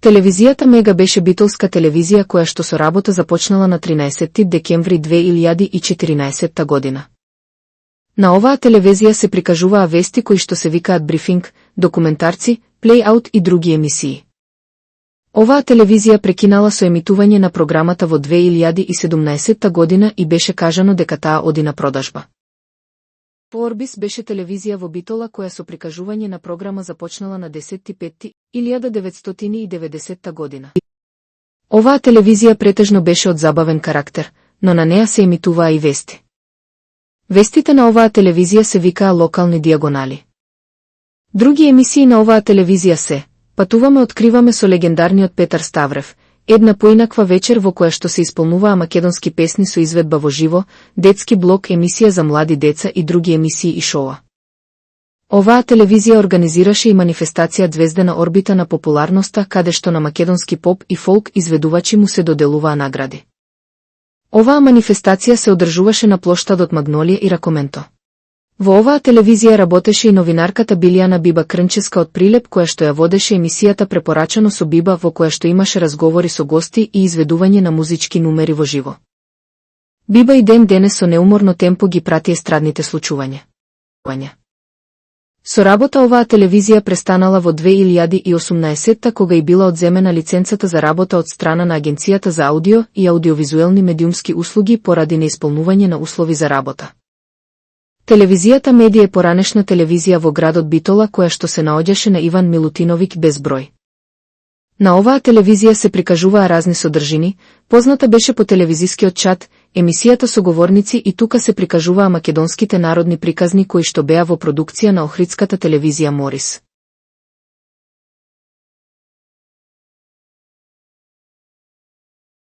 Телевизијата Мега беше битолска телевизија која што со работа започнала на 13 декември 2014 година. На оваа телевизија се прикажуваа вести кои што се викаат брифинг, документарци, плей-аут и други емисии. Оваа телевизија прекинала со емитување на програмата во 2017 година и беше кажано дека таа оди на продажба. Орбис беше телевизија во Битола која со прикажување на програма започнала на 10.5.1990 година. Оваа телевизија претежно беше од забавен карактер, но на неа се емитуваа и вести. Вестите на оваа телевизија се викаа локални диагонали. Други емисии на оваа телевизија се Патуваме откриваме со легендарниот Петар Ставрев, една поинаква вечер во која што се исполнуваа македонски песни со изведба во живо, детски блок, емисија за млади деца и други емисии и шоуа. Оваа телевизија организираше и манифестација Звездена орбита на популарноста, каде што на македонски поп и фолк изведувачи му се доделуваа награди. Оваа манифестација се одржуваше на плоштадот Магнолија и Ракоменто. Во оваа телевизија работеше и новинарката Билјана Биба Крнческа од Прилеп, која што ја водеше емисијата Препорачано со Биба, во која што имаше разговори со гости и изведување на музички numери во живо. Биба и ден денес со неуморно темпо ги прати естрадните случувања. Со работа оваа телевизија престанала во 2018 кога и била одземена лиценцата за работа од страна на Агенцијата за аудио и аудиовизуелни медиумски услуги поради неисполнување на услови за работа. Телевизијата Медија е поранешна телевизија во градот Битола која што се наоѓаше на Иван Милутиновик без број. На оваа телевизија се прикажуваа разни содржини, позната беше по телевизискиот чат, емисијата Соговорници и тука се прикажуваа македонските народни приказни кои што беа во продукција на охридската телевизија Морис.